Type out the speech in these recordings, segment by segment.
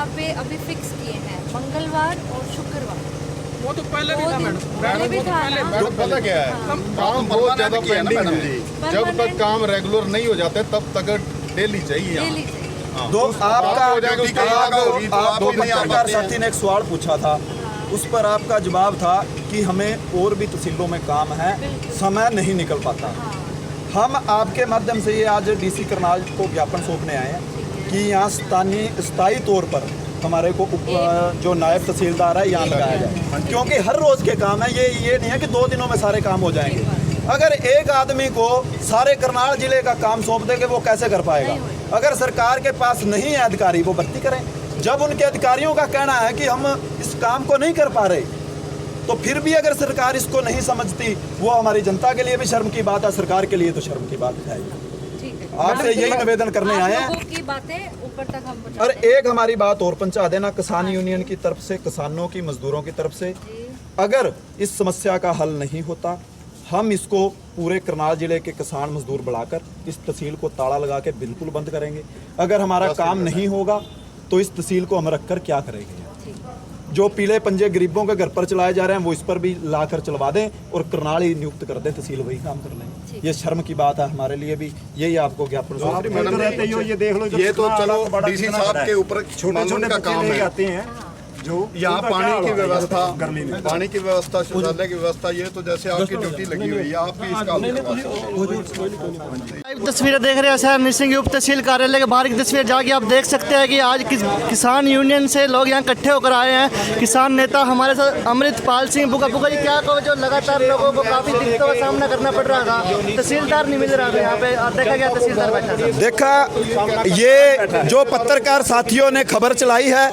यहाँ पे अभी फिक्स किए हैं मंगलवार और शुक्रवार। वो तो पहले भी था मैडम, पहले भी था ना? मैडम पता क्या है, काम बहुत ज्यादा पेंडिंग है जी। जब तक काम रेगुलर नहीं हो जाते तब तक डेली चाहिए यहाँ। डेली चाहिए। दो आपका हो जाएगा, उसके बाद होगी, तो आप आप भी नहीं आ पत्रकार पाते। साथी ने एक सवाल पूछा था, उस पर आपका जवाब था कि हमें और भी तहसीलों में काम है, समय नहीं निकल पाता। हम आपके माध्यम से ये आज डीसी करनाल को ज्ञापन सौंपने आए हैं कि यहाँ स्थायी तौर पर हमारे को जो नायब तहसीलदार है यहाँ लगाया जाए, क्योंकि हर रोज़ के काम है। ये नहीं है कि 2 दिनों में सारे काम हो जाएंगे। अगर एक आदमी को सारे करनाल जिले का काम सौंप देंगे वो कैसे कर पाएगा? अगर सरकार के पास नहीं है अधिकारी, वो भर्ती करें। जब उनके अधिकारियों का कहना है कि हम इस काम को नहीं कर पा रहे, तो फिर भी अगर सरकार इसको नहीं समझती, वो हमारी जनता के लिए भी शर्म की बात है, सरकार के लिए तो शर्म की बात है। आपसे यही निवेदन करने आए हैं। लोगों की बातें ऊपर तक हम पहुंचाते और हैं। एक हमारी बात और पहुंचा देना, किसान यूनियन की तरफ से, किसानों की, मजदूरों की तरफ से, अगर इस समस्या का हल नहीं होता, हम इसको पूरे करनाल जिले के किसान मजदूर बुलाकर इस तहसील को ताला लगा के बिल्कुल बंद करेंगे। अगर हमारा काम नहीं होगा तो इस तहसील को हम रखकर क्या करेंगे? जो पीले पंजे गरीबों के घर पर चलाए जा रहे हैं वो इस पर भी लाकर चलवा दें और करनाल ही नियुक्त कर दें, तहसील वही काम कर लें। ये शर्म की बात है हमारे लिए भी। यही आपको ज्ञापन ये देख लो, ये तो चलो डीसी साहब के ऊपर छोटे का काम है। जो यहाँ पानी की व्यवस्था, पानी की व्यवस्था, शौचालय की व्यवस्था, ये तो जैसे आपकी ड्यूटी लगी हुई है, आपकी इसका तस्वीरें देख रहे हैं सर नरसिंह उप तहसील कार्यालय के बाहर की तस्वीर जाके आप देख सकते हैं कि आज किसान यूनियन से लोग यहाँ इकट्ठे होकर आए हैं। किसान नेता हमारे साथ अमृतपाल सिंह बुका जी, क्या कहो, जो लगातार लोगों को काफी दिक्कतों का सामना करना पड़ रहा था, तहसीलदार नहीं मिल रहा था यहाँ पे, देखा गया तहसीलदार बैठा था। देखा, ये जो पत्रकार साथियों ने खबर चलाई है,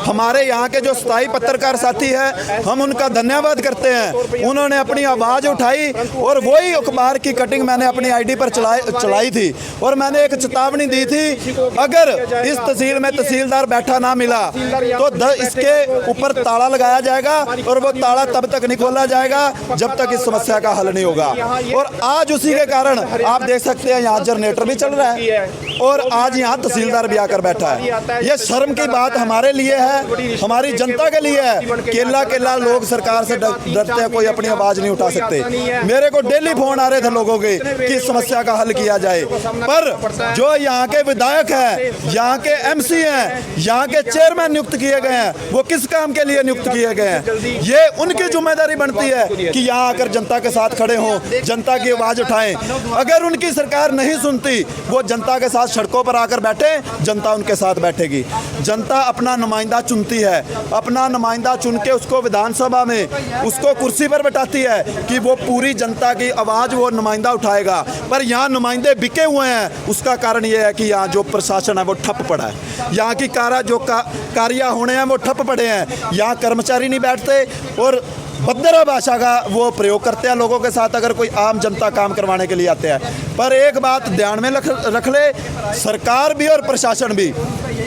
हमारे यहाँ के जो स्थायी पत्रकार साथी है, हम उनका धन्यवाद करते हैं। उन्होंने अपनी आवाज़ उठाई और वही अखबार की कटिंग मैंने अपनी आईडी पर चलाई थी और मैंने एक चेतावनी दी थी, अगर इस तहसील में तहसीलदार बैठा ना मिला तो इसके ऊपर ताला लगाया जाएगा और वो ताला तब तक नहीं खोला जाएगा जब तक इस समस्या का हल नहीं होगा। और आज उसी के कारण आप देख सकते हैं यहाँ जनरेटर भी चल रहा है और आज यहाँ तहसीलदार भी आकर बैठा है। ये शर्म की बात हमारे लिए है, हमारी जनता के लिए है। केला केला लोग सरकार से डरते हैं, कोई अपनी आवाज नहीं उठा सकते। मेरे को डेली फोन आ रहे थे लोगों के कि इस समस्या का हल किया जाए, पर जो यहाँ के विधायक हैं, यहाँ के एमसी हैं, यहाँ के चेयरमैन नियुक्त किए गए हैं, वो किस काम के लिए नियुक्त किए गए हैं? ये उनकी जिम्मेदारी बनती है कि यहाँ आकर जनता के साथ खड़े हों, जनता की आवाज उठाएं। अगर उनकी सरकार नहीं सुनती, वो जनता के साथ सड़कों पर आकर बैठे, जनता उनके साथ बैठेगी। जनता अपना नुमाइंदा चुनती है, अपना नुमाइंदा चुन के उसको विधानसभा में उसको कुर्सी पर बैठाती है कि वो पूरी जनता की आवाज़ वो नुमाइंदा उठाएगा। पर यहाँ नुमाइंदे बिके हुए हैं, उसका कारण ये है कि यहाँ जो प्रशासन है वो ठप पड़ा है, यहाँ की कार्य होने हैं वो ठप पड़े हैं, यहाँ कर्मचारी नहीं बैठते और भद्रा भाषा का वो प्रयोग करते हैं लोगों के साथ अगर कोई आम जनता काम करवाने के लिए आते हैं। पर एक बात ध्यान में रख ले, सरकार भी और प्रशासन भी,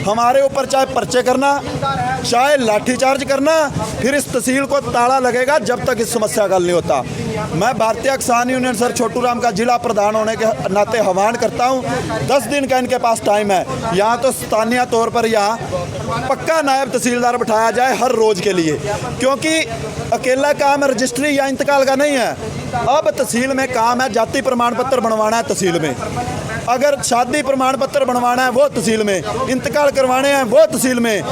हमारे ऊपर चाहे पर्चे करना, चाहे लाठीचार्ज करना, फिर इस तहसील को ताला लगेगा जब तक इस समस्या का हल नहीं होता। मैं भारतीय किसान यूनियन सर छोटू राम का जिला प्रधान होने के नाते आह्वान करता हूँ, 10 दिन का इनके पास टाइम है। यहाँ तो स्थानीय तौर पर यहाँ पक्का नायब तहसीलदार बिठाया जाए हर रोज़ के लिए, क्योंकि अकेला काम रजिस्ट्री या इंतकाल का नहीं है। अब तहसील में काम है, जाति प्रमाण पत्र बनवाना है तहसील में, अगर शादी प्रमाण पत्र बनवाना है वो तहसील में, इंतकाल करवाने हैं वो तहसील में,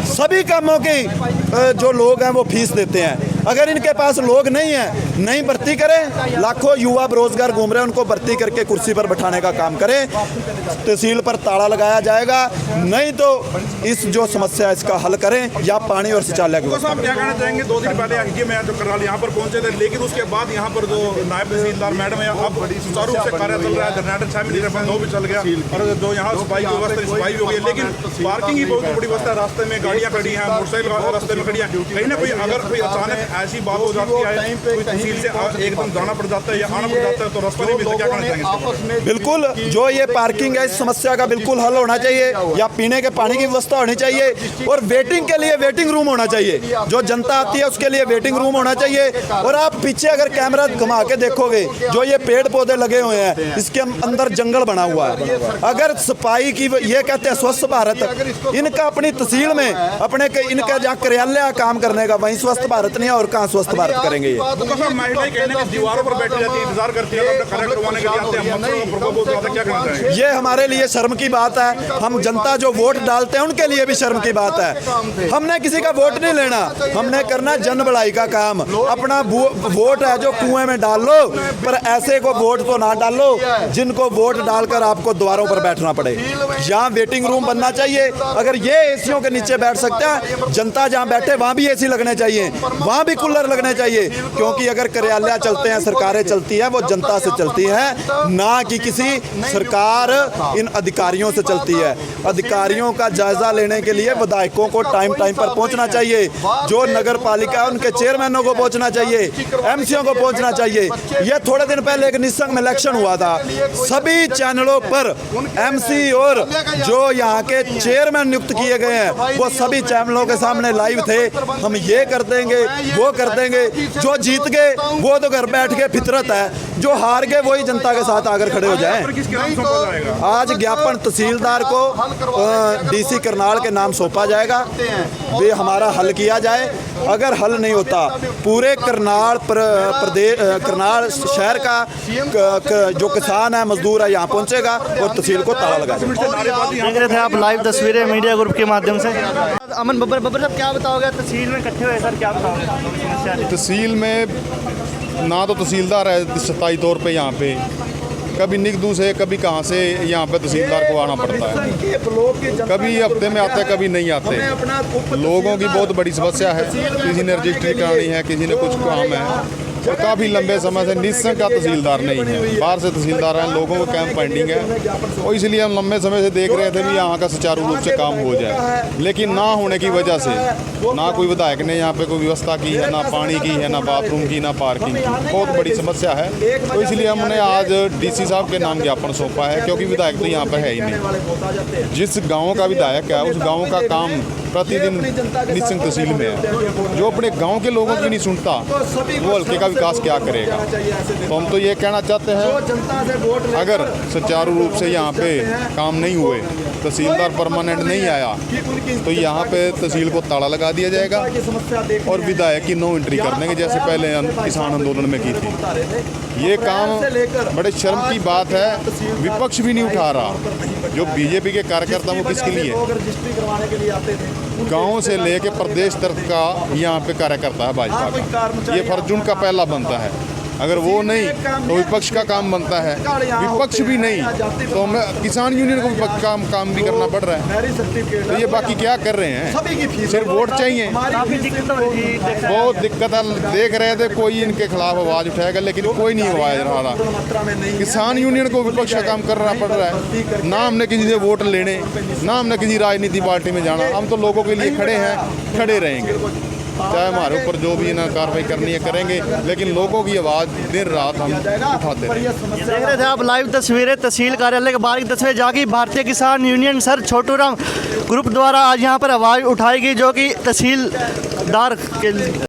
सभी कामों की जो लोग हैं वो फीस देते हैं। अगर इनके पास लोग नहीं हैं, नहीं भर्ती करें, लाखों युवा बेरोजगार घूम रहे हैं, उनको भर्ती करके कुर्सी पर बैठाने का काम करें, तहसील पर ताला लगाया जाएगा। नहीं तो इस जो समस्या इसका हल करें या पानी और शौचालय को। साहब क्या कहना चाहेंगे? 2 दिन पहले आगे मैं जो करनाल यहाँ पर पहुंचे थे, लेकिन उसके बाद यहाँ पर जो नायब तहसीलदार मैडम है, अब सुचारू रूप से कार्य चल रहा है, जनरेटर 6 मिनट बंद हो भी चल गया और जो यहाँ सफाई की व्यवस्था सफाई हो गई, लेकिन पार्किंग की बहुत बड़ी व्यवस्था, रास्ते में गाड़ियाँ खड़ी हैं, मोटरसाइकिल रास्ते में खड़ी है। कहीं ना कहीं अगर कोई अचानक ऐसी बात हो जाती है कोई तहसील से एकदम जाना पड़ जाता है या आना पड़ जाता है तो रास्ता नहीं मिलता, क्या करना चाहेंगे? बिल्कुल, जो ये पार्किंग है इस समस्या का बिल्कुल हल होना चाहिए, या पीने के पानी की व्यवस्था होनी चाहिए, और वेटिंग के लिए वेटिंग रूम होना चाहिए। जो जनता आती है उसके लिए वेटिंग रूम होना चाहिए। और आप पीछे अगर कैमरा घुमा के देखोगे, जो ये पेड़ पौधे लगे हुए हैं इसके अंदर जंगल बना हुआ है। अगर सफाई की, ये कहते हैं स्वच्छ भारत, इनका अपनी तहसील में अपने इनका जहाँ कार्यालय काम करने का, वहीं स्वस्थ भारत नहीं है, और कहाँ स्वस्थ भारत करेंगे ये? महिलाएं कहने की दीवारों पर बैठी रहती है, इंतजार करती है, अपना कार्य करवाने के लिए आते हैं, मच्छरों का प्रकोप होता है, क्या करना चाहेंगे? ये हमारे लिए शर्म की बात है। हम जनता जो वोट डालते हैं उनके लिए भी शर्म की बात है। हमने किसी का वोट नहीं लेना, हमने करना जन भलाई का काम। अपना वोट है जो कुएं में डाल लो, पर ऐसे को वोट तो ना डालो जिनको वोट डालकर आपको द्वारों पर बैठना पड़े। यहाँ वेटिंग रूम बनना चाहिए। अगर ये एसियों के नीचे बैठ सकते हैं, जनता जहाँ बैठे वहाँ भी एसी लगने चाहिए, वहाँ भी कूलर लगने चाहिए, क्योंकि अगर कार्यालय चलते हैं, सरकारें चलती है, वो जनता से चलती है, ना कि किसी सरकार इन अधिकारियों से चलती है। अधिकारियों का जायजा लेने के लिए विधायकों को टाइम पर पहुंचना चाहिए, जो नगर पालिका है उनके चेयरमैनों को पहुंचना चाहिए, एमसीओ को पहुंचना चाहिए। ये थोड़े दिन पहले एक निस्संग में इलेक्शन हुआ था, सभी चैनलों पर एमसी और जो यहाँ के चेयरमैन नियुक्त किए गए हैं वो सभी चैनलों के सामने लाइव थे। हम ये कर देंगे, वो कर देंगे। जो जीत गए वो तो घर बैठ के फितरत है, जो हार गए वही जनता के साथ आकर खड़े हो जाएं। आज ज्ञापन तहसीलदार को डीसी करनाल के नाम सौंपा जाएगा, वे हमारा हल किया जाए। अगर हल नहीं होता, पूरे करनाल प्रदेश, करनाल शहर का जो किसान है, मजदूर है, यहाँ पहुँचेगा और तहसील को ताला लगा देगा। देख रहे थे आप लाइव तस्वीरें मीडिया ग्रुप के माध्यम से। अमन बब्बर साहब क्या बताओगे, तहसील में इकट्ठे हुए सर, क्या बताओगे? तहसील में ना तो तहसीलदार है स्थायी तौर पे, यहाँ पे कभी निकदू से, कभी कहाँ से यहाँ पे तहसीलदार को आना पड़ता है। कभी हफ्ते में आते, कभी नहीं आते। लोगों की बहुत बड़ी समस्या है, किसी ने रजिस्ट्री करानी है, किसी ने कुछ काम है, और काफ़ी लंबे समय से निस्संग का तहसीलदार नहीं है। बाहर से तहसीलदार हैं, लोगों को कैंप पेंडिंग है, और इसलिए हम लंबे समय से देख रहे थे भी यहाँ का सुचारू रूप से काम हो जाए, लेकिन ना होने की वजह से ना कोई विधायक ने यहाँ पे कोई व्यवस्था की है, ना पानी की है, ना बाथरूम की, ना पार्किंग की। बहुत बड़ी समस्या है, तो इसलिए हमने आज डीसी साहब के नाम ज्ञापन सौंपा है, क्योंकि विधायक तो यहाँ पर है ही नहीं। जिस गाँव का विधायक है उस गाँव का काम प्रतिदिन निस्संग तहसील में है। जो अपने गांव के लोगों की नहीं सुनता वो हल्के का विकास क्या करेगा? तो हम तो ये कहना चाहते हैं, अगर सुचारू रूप से यहाँ पे काम नहीं हुए, तहसीलदार परमानेंट नहीं आया, तो यहाँ पे तहसील को ताला लगा दिया जाएगा और विधायक की नो एंट्री कर देंगे, जैसे पहले किसान आंदोलन में की थी। ये काम बड़े शर्म की बात है, विपक्ष भी नहीं उठा रहा। जो बीजेपी के कार्यकर्ता वो किसके लिए? गांव से लेके प्रदेश तक का यहाँ पे कार्यकर्ता है भाजपा का। ये फर्ज उनका पहला बनता है। अगर वो नहीं तो विपक्ष का काम बनता है। विपक्ष भी नहीं तो हमें किसान यूनियन को भी काम भी करना पड़ रहा है। तो ये बाकी क्या कर रहे हैं? सिर्फ वोट चाहिए। बहुत दिक्कत है। देख रहे थे कोई इनके खिलाफ आवाज़ उठाएगा, लेकिन कोई नहीं आवाज़ उठा रहा। किसान यूनियन को विपक्ष का काम करना पड़ रहा है। ना हमने किसी से वोट लेने, ना हमने किसी राजनीति पार्टी में जाना। हम तो लोगों के लिए खड़े हैं, खड़े रहेंगे, चाहे हमारे ऊपर जो भी इन्हें कार्रवाई करनी है करेंगे, लेकिन लोगों की आवाज़ दिन रात हम उठाते रहेंगे। देख रहे थे आप लाइव तस्वीरें तहसील कार्यालय के बाहर की तस्वीरें, जहाँ भारतीय किसान यूनियन सर छोटूराम ग्रुप द्वारा आज यहाँ पर आवाज़ उठाई गई, जो कि तहसीलदार के